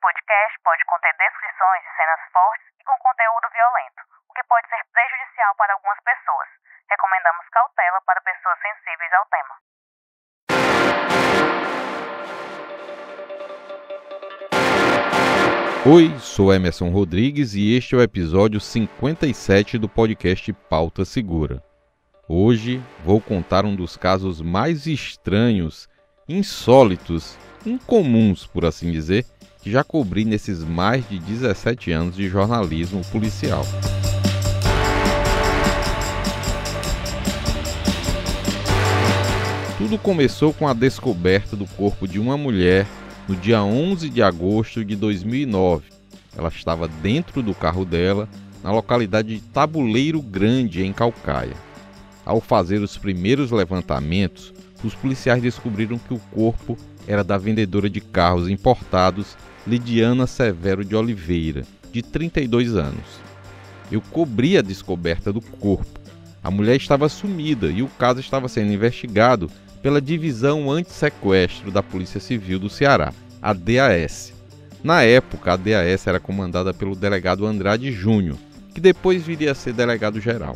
podcast pode conter descrições de cenas fortes e com conteúdo violento, o que pode ser prejudicial para algumas pessoas. Recomendamos cautela para pessoas sensíveis ao tema. Oi, sou Emerson Rodrigues e este é o episódio 57 do podcast Pauta Segura. Hoje vou contar um dos casos mais estranhos, insólitos, incomuns, por assim dizer, que já cobri nesses mais de 17 anos de jornalismo policial. Tudo começou com a descoberta do corpo de uma mulher no dia 11 de agosto de 2009. Ela estava dentro do carro dela, na localidade de Tabuleiro Grande, em Caucaia. Ao fazer os primeiros levantamentos, os policiais descobriram que o corpo era da vendedora de carros importados Lidiana Severo de Oliveira, de 32 anos. Eu cobri a descoberta do corpo. A mulher estava sumida e o caso estava sendo investigado pela Divisão Antissequestro da Polícia Civil do Ceará, a DAS. Na época, a DAS era comandada pelo delegado Andrade Júnior, que depois viria a ser delegado-geral.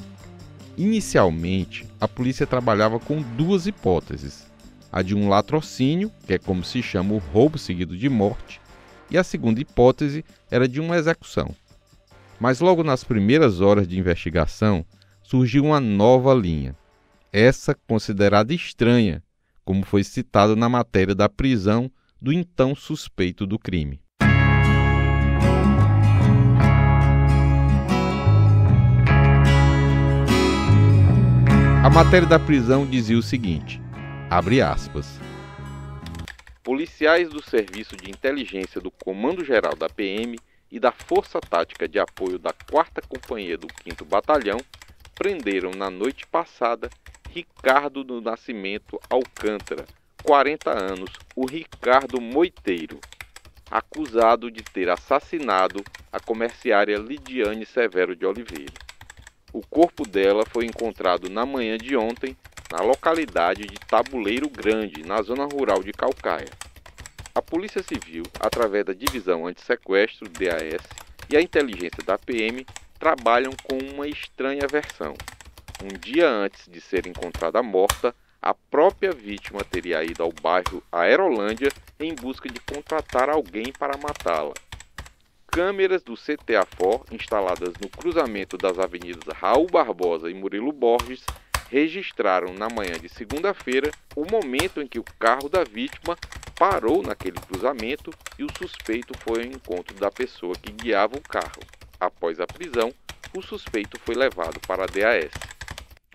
Inicialmente, a polícia trabalhava com duas hipóteses: a de um latrocínio, que é como se chama o roubo seguido de morte, e a segunda hipótese era de uma execução. Mas logo nas primeiras horas de investigação, surgiu uma nova linha, essa considerada estranha, como foi citado na matéria da prisão do então suspeito do crime. A matéria da prisão dizia o seguinte, abre aspas: policiais do Serviço de Inteligência do Comando Geral da PM e da Força Tática de Apoio da 4ª Companhia do 5º Batalhão prenderam na noite passada Ricardo do Nascimento Alcântara, 40 anos, o Ricardo Moiteiro, acusado de ter assassinado a comerciária Lidiane Severo de Oliveira. O corpo dela foi encontrado na manhã de ontem na localidade de Tabuleiro Grande, na zona rural de Caucaia. A Polícia Civil, através da Divisão Antissequestro, DAS, e a inteligência da PM, trabalham com uma estranha versão. Um dia antes de ser encontrada morta, a própria vítima teria ido ao bairro Aerolândia em busca de contratar alguém para matá-la. Câmeras do CTAFOR, instaladas no cruzamento das avenidas Raul Barbosa e Murilo Borges, registraram na manhã de segunda-feira o momento em que o carro da vítima parou naquele cruzamento e o suspeito foi ao encontro da pessoa que guiava o carro. Após a prisão, o suspeito foi levado para a DAS.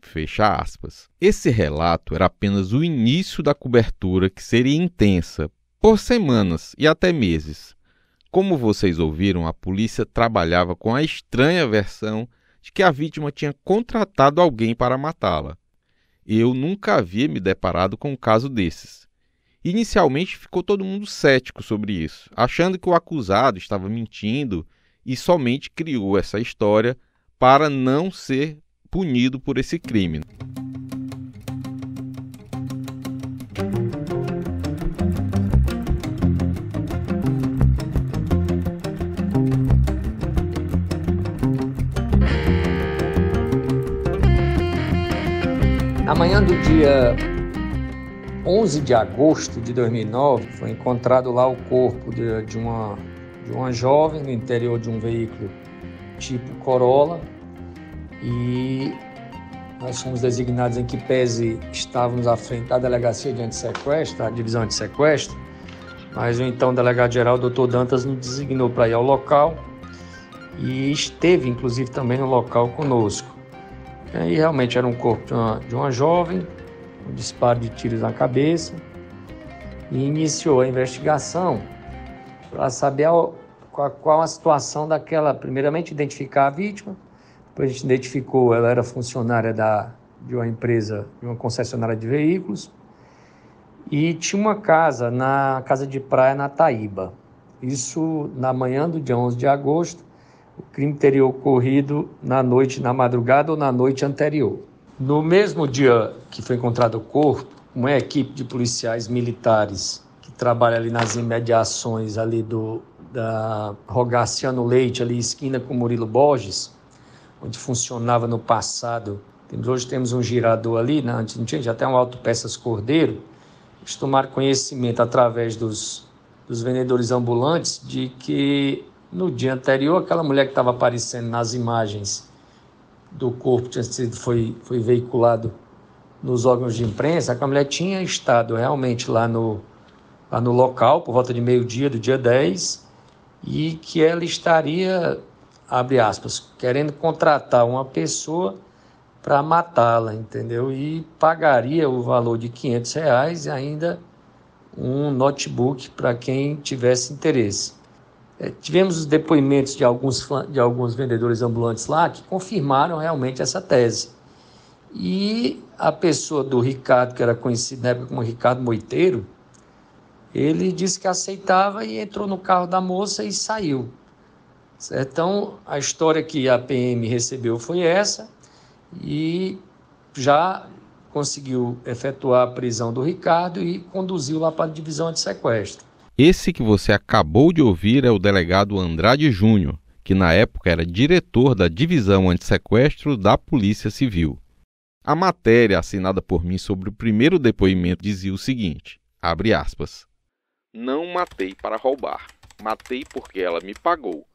Fecha aspas. Esse relato era apenas o início da cobertura que seria intensa, por semanas e até meses. Como vocês ouviram, a polícia trabalhava com a estranha versão de que a vítima tinha contratado alguém para matá-la. Eu nunca havia me deparado com um caso desses. Inicialmente ficou todo mundo cético sobre isso, achando que o acusado estava mentindo e somente criou essa história para não ser punido por esse crime. Na manhã do dia 11 de agosto de 2009, foi encontrado lá o corpo de uma jovem no interior de um veículo tipo Corolla, e nós fomos designados em que pese estávamos à frente da Delegacia de Antissequestro, da Divisão Antissequestro, mas o então delegado-geral, Dr. Dantas, nos designou para ir ao local e esteve, inclusive, também no local conosco. E realmente era um corpo de uma jovem, um disparo de tiros na cabeça, e iniciou a investigação para saber qual a situação daquela, primeiramente identificar a vítima. Depois a gente identificou, ela era funcionária de uma empresa, de uma concessionária de veículos, e tinha uma casa, na casa de praia na Taíba. Isso na manhã do dia 11 de agosto, o crime teria ocorrido na madrugada ou na noite anterior. No mesmo dia que foi encontrado o corpo, uma equipe de policiais militares que trabalha ali nas imediações ali da Rogaciano Leite, ali esquina com Murilo Borges, onde funcionava no passado. Hoje temos um girador ali, né? Antes não tinha, já tem um autopeças Cordeiro. Eles tomaram conhecimento através dos vendedores ambulantes de que no dia anterior aquela mulher que estava aparecendo nas imagens do corpo foi veiculado nos órgãos de imprensa, aquela mulher tinha estado realmente lá no local por volta de meio-dia do dia 10 e que ela estaria, abre aspas, querendo contratar uma pessoa para matá-la, entendeu? E pagaria o valor de R$500 e ainda um notebook para quem tivesse interesse. Tivemos os depoimentos de alguns vendedores ambulantes lá que confirmaram realmente essa tese. E a pessoa do Ricardo, que era conhecido na época como Ricardo Moiteiro, ele disse que aceitava e entrou no carro da moça e saiu. Certo? Então, a história que a PM recebeu foi essa e já conseguiu efetuar a prisão do Ricardo e conduziu lá para a divisão de sequestro. Esse que você acabou de ouvir é o delegado Andrade Júnior, que na época era diretor da divisão antissequestro da Polícia Civil. A matéria assinada por mim sobre o primeiro depoimento dizia o seguinte, abre aspas, não matei para roubar, matei porque ela me pagou.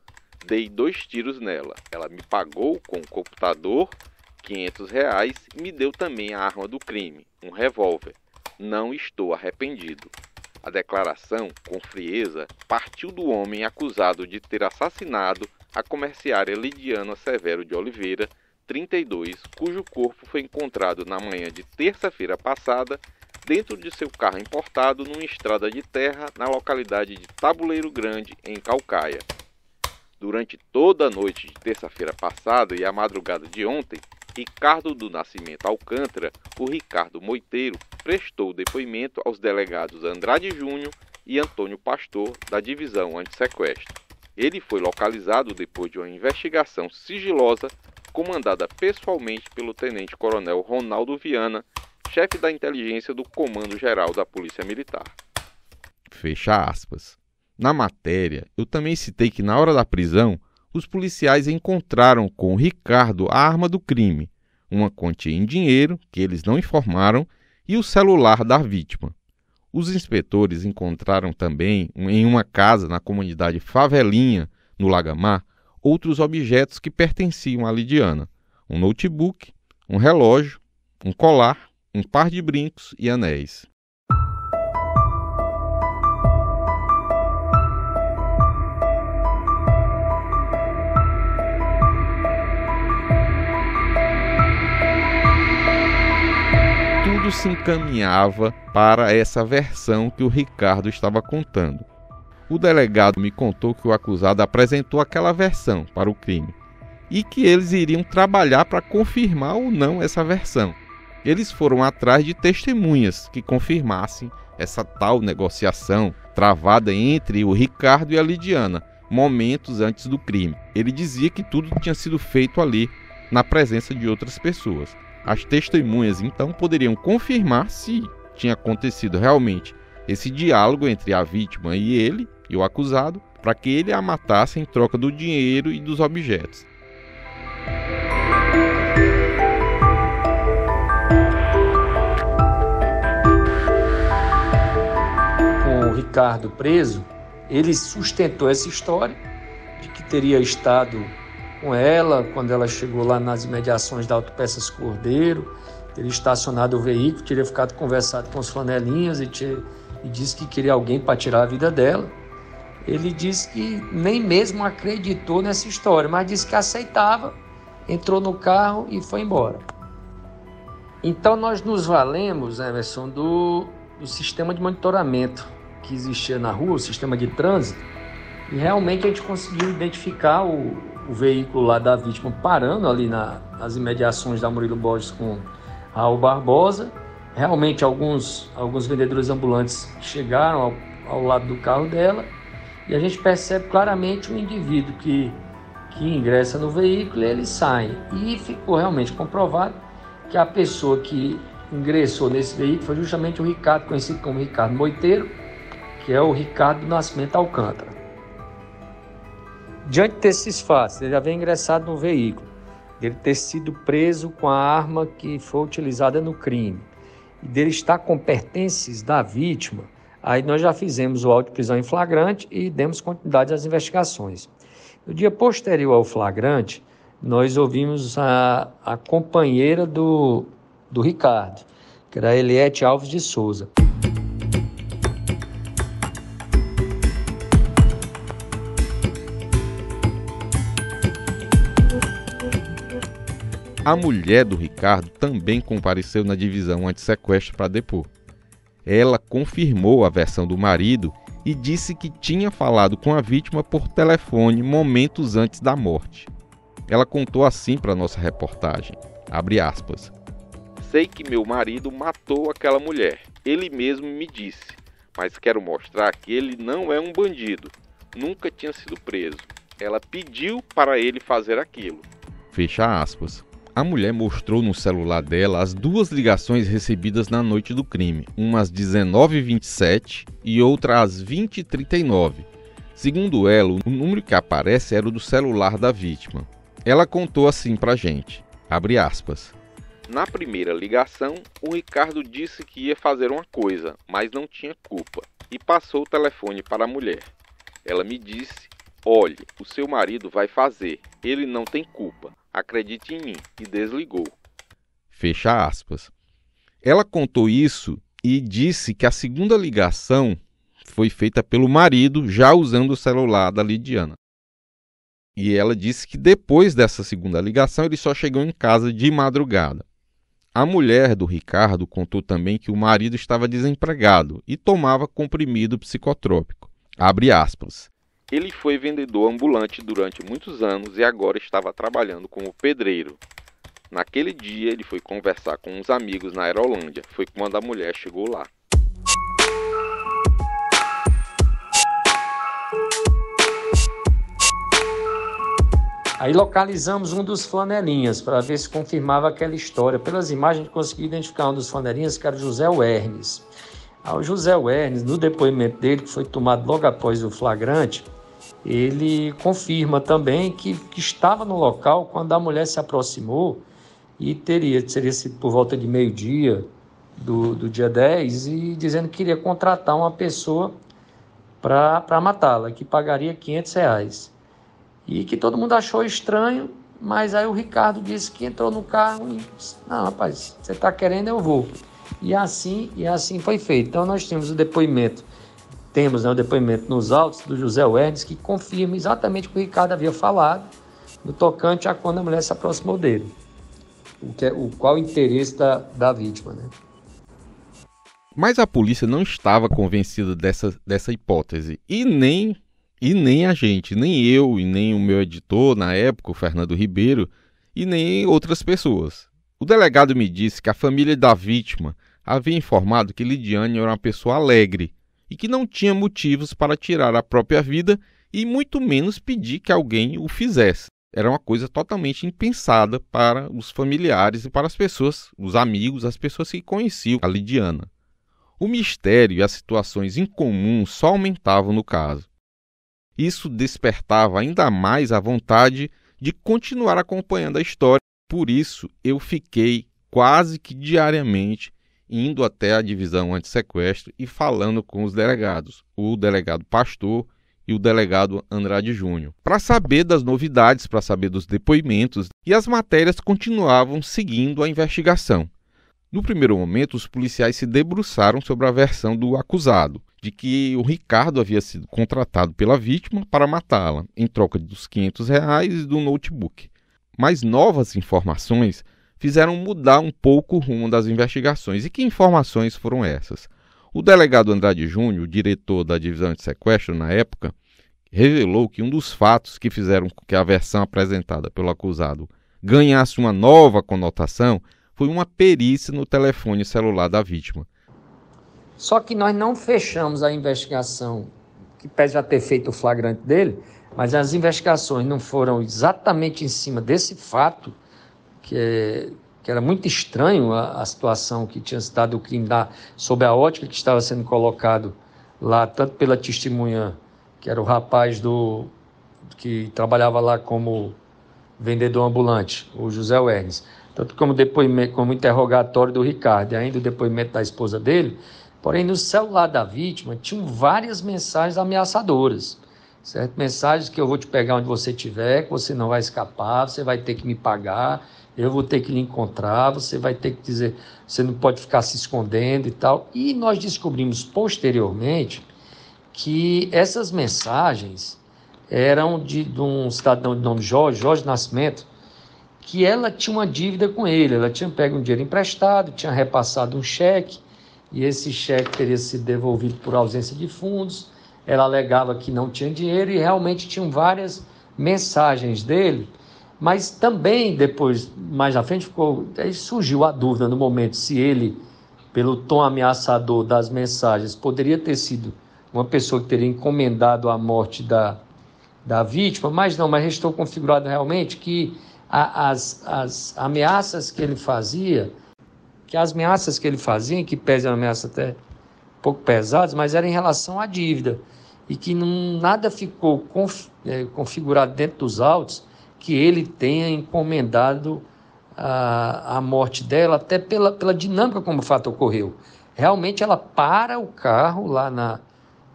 Dei 2 tiros nela, ela me pagou com o computador, R$500 e me deu também a arma do crime, um revólver. Não estou arrependido. A declaração, com frieza, partiu do homem acusado de ter assassinado a comerciária Lidiana Severo de Oliveira, 32, cujo corpo foi encontrado na manhã de terça-feira passada dentro de seu carro importado numa estrada de terra na localidade de Tabuleiro Grande, em Caucaia. Durante toda a noite de terça-feira passada e a madrugada de ontem, Ricardo do Nascimento Alcântara, o Ricardo Moiteiro, prestou depoimento aos delegados Andrade Júnior e Antônio Pastor, da Divisão Antissequestro. Ele foi localizado depois de uma investigação sigilosa comandada pessoalmente pelo tenente-coronel Ronaldo Viana, chefe da inteligência do Comando Geral da Polícia Militar. Fecha aspas. Na matéria, eu também citei que na hora da prisão, os policiais encontraram com o Ricardo a arma do crime, uma quantia em dinheiro, que eles não informaram, e o celular da vítima. Os inspetores encontraram também, em uma casa na comunidade Favelinha, no Lagamar, outros objetos que pertenciam à Lidiana, um notebook, um relógio, um colar, um par de brincos e anéis. Tudo se encaminhava para essa versão que o Ricardo estava contando. O delegado me contou que o acusado apresentou aquela versão para o crime e que eles iriam trabalhar para confirmar ou não essa versão. Eles foram atrás de testemunhas que confirmassem essa tal negociação travada entre o Ricardo e a Lidiana, momentos antes do crime. Ele dizia que tudo tinha sido feito ali, na presença de outras pessoas. As testemunhas, então, poderiam confirmar se tinha acontecido realmente esse diálogo entre a vítima e ele, e o acusado, para que ele a matasse em troca do dinheiro e dos objetos. Com o Ricardo preso, ele sustentou essa história de que teria estado com ela quando ela chegou lá nas imediações da Autopeças Cordeiro, teria estacionado o veículo, teria ficado conversado com os flanelinhas e disse que queria alguém para tirar a vida dela. Ele disse que nem mesmo acreditou nessa história, mas disse que aceitava, entrou no carro e foi embora. Então nós nos valemos, Emerson, do sistema de monitoramento que existia na rua, o sistema de trânsito, e realmente a gente conseguiu identificar o veículo lá da vítima parando ali nas imediações da Murilo Borges com Raul Barbosa. Realmente alguns vendedores ambulantes chegaram ao lado do carro dela e a gente percebe claramente um indivíduo que ingressa no veículo e ele sai. E ficou realmente comprovado que a pessoa que ingressou nesse veículo foi justamente o Ricardo, conhecido como Ricardo Moiteiro, que é o Ricardo do Nascimento Alcântara. Diante desses fatos, ele já vem ingressado no veículo, dele ter sido preso com a arma que foi utilizada no crime, e dele estar com pertences da vítima, aí nós já fizemos o auto de prisão em flagrante e demos continuidade às investigações. No dia posterior ao flagrante, nós ouvimos a companheira do Ricardo, que era a Eliette Alves de Souza. A mulher do Ricardo também compareceu na divisão antissequestro para depor. Ela confirmou a versão do marido e disse que tinha falado com a vítima por telefone momentos antes da morte. Ela contou assim para nossa reportagem, abre aspas: "Sei que meu marido matou aquela mulher, ele mesmo me disse, mas quero mostrar que ele não é um bandido, nunca tinha sido preso. Ela pediu para ele fazer aquilo." Fecha aspas. A mulher mostrou no celular dela as duas ligações recebidas na noite do crime, uma às 19h27 e outra às 20h39. Segundo ela, o número que aparece era o do celular da vítima. Ela contou assim pra gente, abre aspas: "Na primeira ligação, o Ricardo disse que ia fazer uma coisa, mas não tinha culpa, e passou o telefone para a mulher. Ela me disse: 'Olhe, o seu marido vai fazer, ele não tem culpa. Acredite em mim,' e desligou." Fecha aspas. Ela contou isso e disse que a segunda ligação foi feita pelo marido já usando o celular da Lidiana. E ela disse que depois dessa segunda ligação ele só chegou em casa de madrugada. A mulher do Ricardo contou também que o marido estava desempregado e tomava comprimido psicotrópico. Abre aspas: "Ele foi vendedor ambulante durante muitos anos e agora estava trabalhando como pedreiro. Naquele dia ele foi conversar com uns amigos na Aerolândia. Foi quando a mulher chegou lá." Aí localizamos um dos flanelinhas para ver se confirmava aquela história. Pelas imagens a gente conseguiu identificar um dos flanelinhas, que era o José Wernes. O José Wernes, no depoimento dele, que foi tomado logo após o flagrante, ele confirma também que estava no local quando a mulher se aproximou e seria sido por volta de meio-dia do dia 10, e dizendo que queria contratar uma pessoa para matá-la, que pagaria R$500. E que todo mundo achou estranho, mas aí o Ricardo disse que entrou no carro e disse: "Não, rapaz, você está querendo, eu vou." E assim foi feito. Então nós temos o depoimento nos autos do José Wernes, que confirma exatamente o que o Ricardo havia falado no tocante a quando a mulher se aproximou dele. Qual o interesse da vítima, né? Mas a polícia não estava convencida dessa hipótese, e nem a gente, nem eu e nem o meu editor na época, o Fernando Ribeiro, e nem outras pessoas. O delegado me disse que a família da vítima havia informado que Lidiane era uma pessoa alegre e que não tinha motivos para tirar a própria vida e muito menos pedir que alguém o fizesse. Era uma coisa totalmente impensada para os familiares e para as pessoas, os amigos, as pessoas que conheciam a Lidiana. O mistério e as situações incomuns só aumentavam no caso. Isso despertava ainda mais a vontade de continuar acompanhando a história. Por isso, eu fiquei quase que diariamente indo até a divisão antissequestro e falando com os delegados, o delegado Pastor e o delegado Andrade Júnior, para saber das novidades, para saber dos depoimentos, e as matérias continuavam seguindo a investigação. No primeiro momento, os policiais se debruçaram sobre a versão do acusado, de que o Ricardo havia sido contratado pela vítima para matá-la, em troca dos R$500 e do notebook. Mas novas informações fizeram mudar um pouco o rumo das investigações. E que informações foram essas? O delegado Andrade Júnior, diretor da divisão de sequestro na época, revelou que um dos fatos que fizeram com que a versão apresentada pelo acusado ganhasse uma nova conotação foi uma perícia no telefone celular da vítima. Só que nós não fechamos a investigação, que pese a ter feito o flagrante dele, mas as investigações não foram exatamente em cima desse fato, que era muito estranho a situação que tinha se dado o crime sob a ótica que estava sendo colocado lá, tanto pela testemunha, que era o rapaz que trabalhava lá como vendedor ambulante, o José Wernes, tanto como depoimento, como interrogatório do Ricardo, e ainda o depoimento da esposa dele. Porém, no celular da vítima tinham várias mensagens ameaçadoras, certo? Mensagens que eu vou te pegar onde você estiver, que você não vai escapar, você vai ter que me pagar, eu vou ter que lhe encontrar, você vai ter que dizer, você não pode ficar se escondendo e tal. E nós descobrimos posteriormente que essas mensagens eram de um cidadão de nome Jorge Nascimento, que ela tinha uma dívida com ele, ela tinha pego um dinheiro emprestado, tinha repassado um cheque, e esse cheque teria sido devolvido por ausência de fundos. Ela alegava que não tinha dinheiro e realmente tinham várias mensagens dele, mas também depois, mais à frente, aí surgiu a dúvida no momento se ele, pelo tom ameaçador das mensagens, poderia ter sido uma pessoa que teria encomendado a morte da vítima, mas restou configurado realmente que as ameaças que ele fazia, que pese a ameaça até um pouco pesadas, mas era em relação à dívida, e que nada ficou configurado dentro dos autos que ele tenha encomendado a morte dela, até pela dinâmica como o fato ocorreu. Realmente ela para o carro lá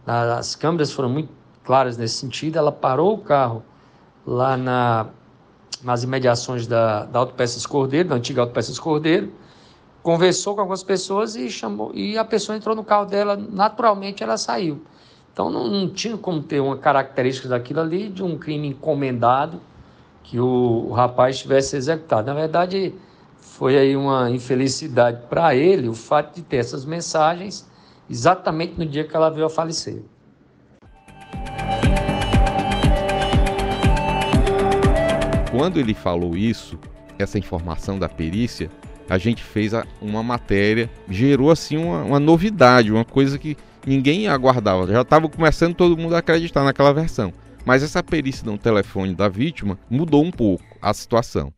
as câmeras foram muito claras nesse sentido, ela parou o carro lá nas imediações da Autopeças Cordeiro, da antiga Autopeças Cordeiro, conversou com algumas pessoas e a pessoa entrou no carro dela, naturalmente ela saiu. Então não tinha como ter uma característica daquilo ali de um crime encomendado que o rapaz tivesse executado. Na verdade, foi aí uma infelicidade para ele o fato de ter essas mensagens exatamente no dia que ela veio a falecer. Quando ele falou isso, essa informação da perícia, a gente fez uma matéria, gerou assim uma novidade, uma coisa que ninguém aguardava. Já estava começando todo mundo a acreditar naquela versão. Mas essa perícia no telefone da vítima mudou um pouco a situação.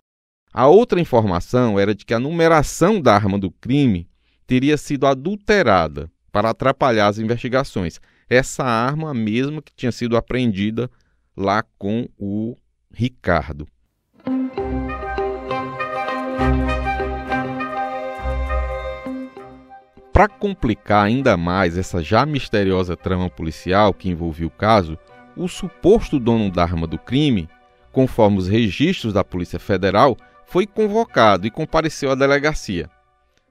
A outra informação era de que a numeração da arma do crime teria sido adulterada para atrapalhar as investigações. Essa arma mesma que tinha sido apreendida lá com o Ricardo. Para complicar ainda mais essa já misteriosa trama policial que envolvia o caso, o suposto dono da arma do crime, conforme os registros da Polícia Federal, foi convocado e compareceu à delegacia.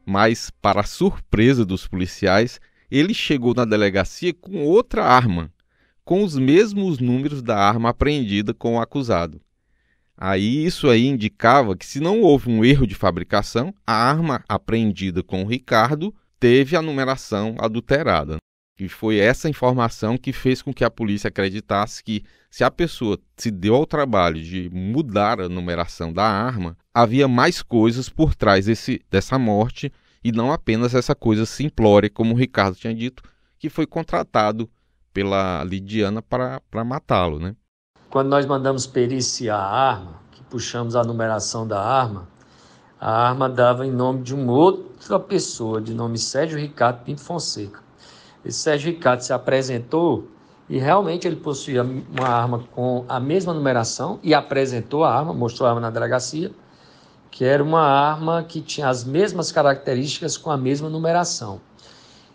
Mas, para a surpresa dos policiais, ele chegou na delegacia com outra arma, com os mesmos números da arma apreendida com o acusado. Isso aí indicava que, se não houve um erro de fabricação, a arma apreendida com o Ricardo teve a numeração adulterada. E foi essa informação que fez com que a polícia acreditasse que, se a pessoa se deu ao trabalho de mudar a numeração da arma, havia mais coisas por trás dessa morte e não apenas essa coisa simplória, como o Ricardo tinha dito, que foi contratado pela Lidiana para matá-lo, né? Quando nós mandamos periciar a arma, que puxamos a numeração da arma, a arma dava em nome de uma outra pessoa, de nome Sérgio Ricardo Pinto Fonseca. Esse Sérgio Ricardo se apresentou e realmente ele possuía uma arma com a mesma numeração e apresentou a arma, mostrou a arma na delegacia, que era uma arma que tinha as mesmas características com a mesma numeração.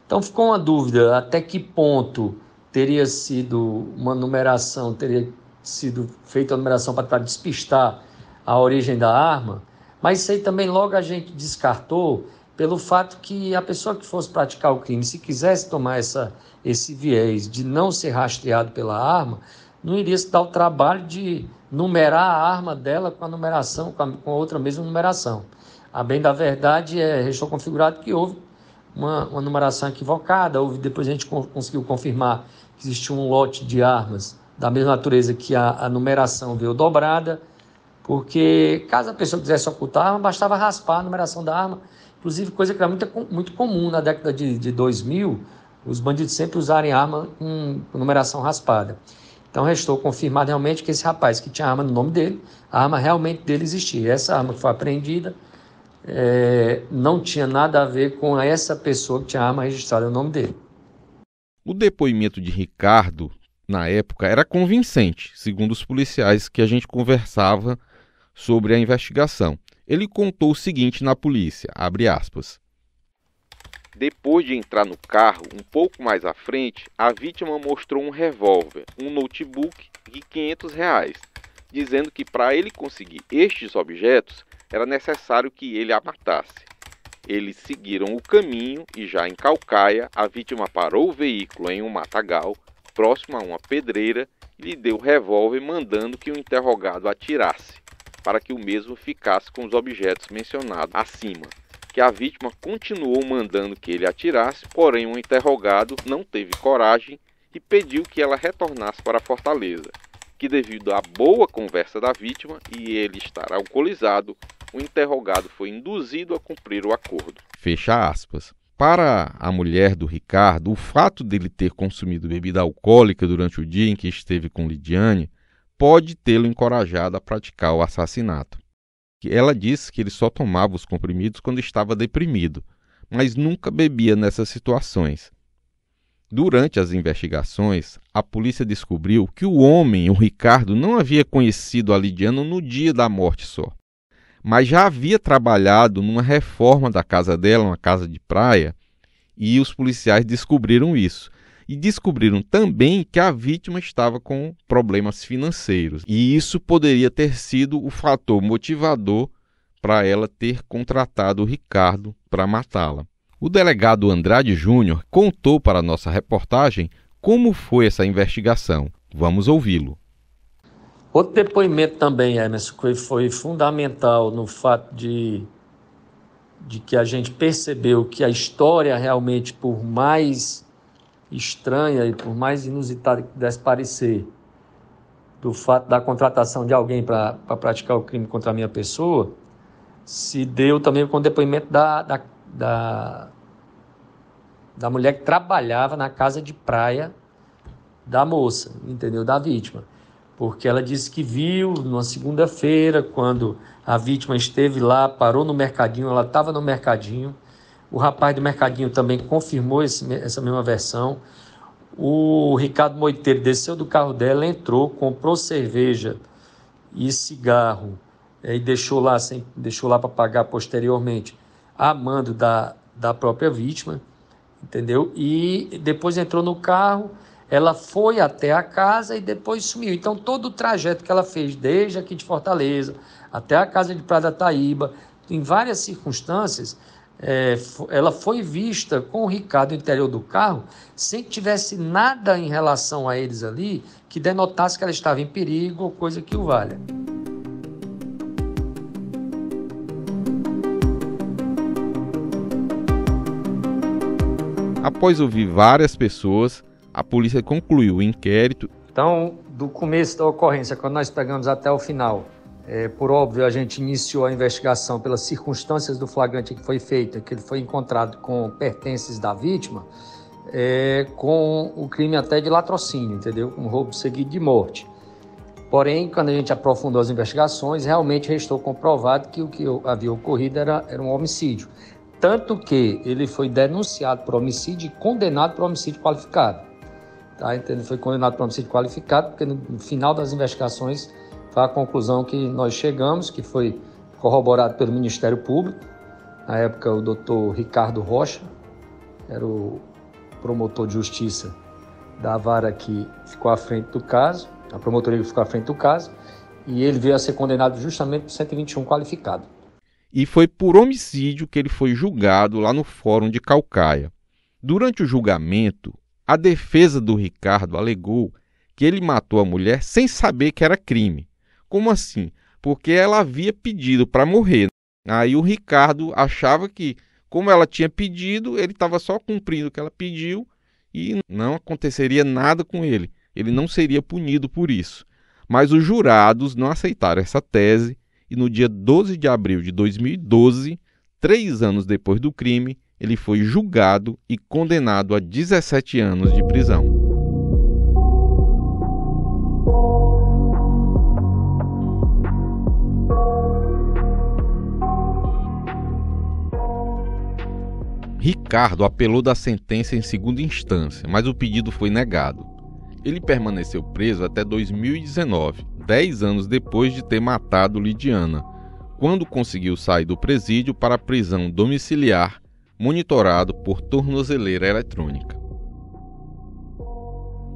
Então ficou uma dúvida até que ponto teria sido uma numeração, teria sido feita a numeração para despistar a origem da arma, mas isso aí também logo a gente descartou pelo fato que a pessoa que fosse praticar o crime, se quisesse tomar esse viés de não ser rastreado pela arma, não iria se dar o trabalho de numerar a arma dela com a numeração, com a outra mesma numeração. A bem da verdade, restou configurado que houve uma numeração equivocada, depois a gente conseguiu confirmar que existia um lote de armas da mesma natureza que a numeração veio dobrada, porque caso a pessoa quisesse ocultar a arma, bastava raspar a numeração da arma, inclusive coisa que era muito comum na década de 2000, os bandidos sempre usarem arma com numeração raspada. Então restou confirmado realmente que esse rapaz que tinha arma no nome dele, a arma realmente dele existia. Essa arma que foi apreendida não tinha nada a ver com essa pessoa que tinha a arma registrada no nome dele. O depoimento de Ricardo na época, era convincente, segundo os policiais que a gente conversava sobre a investigação. Ele contou o seguinte na polícia, abre aspas. Depois de entrar no carro, um pouco mais à frente, a vítima mostrou um revólver, um notebook e R$500, dizendo que para ele conseguir estes objetos, era necessário que ele a matasse. Eles seguiram o caminho e já em Caucaia, a vítima parou o veículo em um matagal, próximo a uma pedreira, e lhe deu o revólver mandando que o interrogado atirasse, para que o mesmo ficasse com os objetos mencionados acima. Que a vítima continuou mandando que ele atirasse, porém o interrogado não teve coragem e pediu que ela retornasse para Fortaleza, que devido à boa conversa da vítima e ele estar alcoolizado, o interrogado foi induzido a cumprir o acordo. Fecha aspas. Para a mulher do Ricardo, o fato dele ter consumido bebida alcoólica durante o dia em que esteve com Lidiane pode tê-lo encorajado a praticar o assassinato. Ela disse que ele só tomava os comprimidos quando estava deprimido, mas nunca bebia nessas situações. Durante as investigações, a polícia descobriu que o homem, o Ricardo, não havia conhecido a Lidiane no dia da morte só, mas já havia trabalhado numa reforma da casa dela, uma casa de praia, e os policiais descobriram isso. E descobriram também que a vítima estava com problemas financeiros. E isso poderia ter sido o fator motivador para ela ter contratado o Ricardo para matá-la. O delegado Andrade Júnior contou para a nossa reportagem como foi essa investigação. Vamos ouvi-lo. Outro depoimento também, Emerson, que foi fundamental no fato de que a gente percebeu que a história realmente, por mais estranha e por mais inusitada que pudesse parecer, do fato da contratação de alguém para praticar o crime contra a minha pessoa, se deu também com o depoimento da mulher que trabalhava na casa de praia da moça, entendeu? Da vítima. Porque ela disse que viu numa segunda-feira, quando a vítima esteve lá, parou no mercadinho, ela estava no mercadinho. O rapaz do mercadinho também confirmou essa mesma versão. O Ricardo Moiteiro desceu do carro dela, entrou, comprou cerveja e cigarro e deixou lá para pagar posteriormente a mando da própria vítima, entendeu? E depois entrou no carro, ela foi até a casa e depois sumiu. Então todo o trajeto que ela fez, desde aqui de Fortaleza até a casa de Praia da Taíba, em várias circunstâncias, ela foi vista com o Ricardo no interior do carro, sem que tivesse nada em relação a eles ali que denotasse que ela estava em perigo ou coisa que o valha. Após ouvir várias pessoas, a polícia concluiu o inquérito. Então, do começo da ocorrência, quando nós pegamos até o final, por óbvio, a gente iniciou a investigação pelas circunstâncias do flagrante que foi feito, que ele foi encontrado com pertences da vítima, com o crime até de latrocínio, entendeu? Um roubo seguido de morte. Porém, quando a gente aprofundou as investigações, realmente restou comprovado que o que havia ocorrido era um homicídio. Tanto que ele foi denunciado por homicídio e condenado por homicídio qualificado. Tá? Então, ele foi condenado por homicídio qualificado porque no final das investigações foi a conclusão que nós chegamos, que foi corroborado pelo Ministério Público. Na época, o doutor Ricardo Rocha era o promotor de justiça da vara que ficou à frente do caso, a promotoria que ficou à frente do caso, e ele veio a ser condenado justamente por 121 qualificado. E foi por homicídio que ele foi julgado lá no Fórum de Caucaia. Durante o julgamento, a defesa do Ricardo alegou que ele matou a mulher sem saber que era crime. Como assim? Porque ela havia pedido para morrer. Aí o Ricardo achava que, como ela tinha pedido, ele estava só cumprindo o que ela pediu e não aconteceria nada com ele. Ele não seria punido por isso. Mas os jurados não aceitaram essa tese e no dia 12 de abril de 2012, 3 anos depois do crime, ele foi julgado e condenado a 17 anos de prisão. Ricardo apelou da sentença em segunda instância, mas o pedido foi negado. Ele permaneceu preso até 2019, 10 anos depois de ter matado Lidiana, quando conseguiu sair do presídio para a prisão domiciliar, monitorado por tornozeleira eletrônica.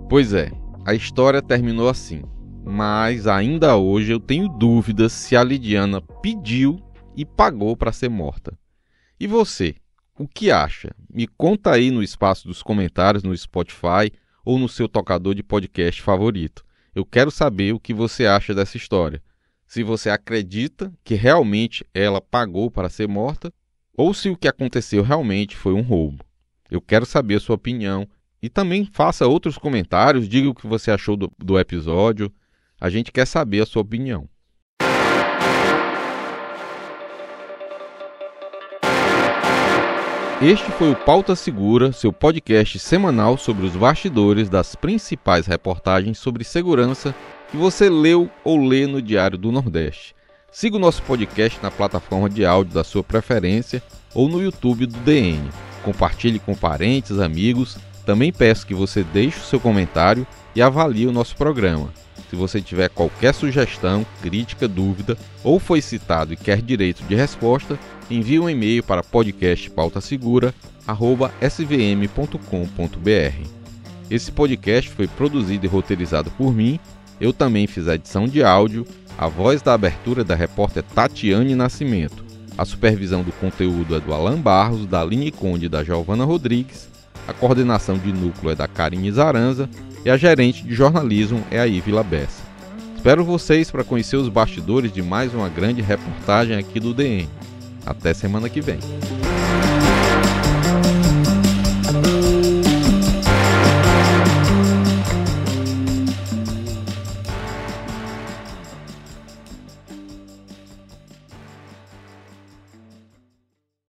Pois é, a história terminou assim, mas ainda hoje eu tenho dúvidas se a Lidiana pediu e pagou para ser morta. E você, o que acha? Me conta aí no espaço dos comentários no Spotify ou no seu tocador de podcast favorito. Eu quero saber o que você acha dessa história. Se você acredita que realmente ela pagou para ser morta ou se o que aconteceu realmente foi um roubo. Eu quero saber a sua opinião e também faça outros comentários, diga o que você achou do episódio. A gente quer saber a sua opinião. Este foi o Pauta Segura, seu podcast semanal sobre os bastidores das principais reportagens sobre segurança que você leu ou lê no Diário do Nordeste. Siga o nosso podcast na plataforma de áudio da sua preferência ou no YouTube do DN. Compartilhe com parentes, amigos. Também peço que você deixe o seu comentário e avalie o nosso programa. Se você tiver qualquer sugestão, crítica, dúvida ou foi citado e quer direito de resposta, envie um e-mail para podcastpautasegura@svm.com.br. Esse podcast foi produzido e roteirizado por mim. Eu também fiz a edição de áudio, a voz da abertura da repórter Tatiane Nascimento. A supervisão do conteúdo é do Alan Barros, da Aline Conde e da Giovana Rodrigues. A coordenação de núcleo é da Karine Zaranza e a gerente de jornalismo é a Ivila Bessa. Espero vocês para conhecer os bastidores de mais uma grande reportagem aqui do DN. Até semana que vem.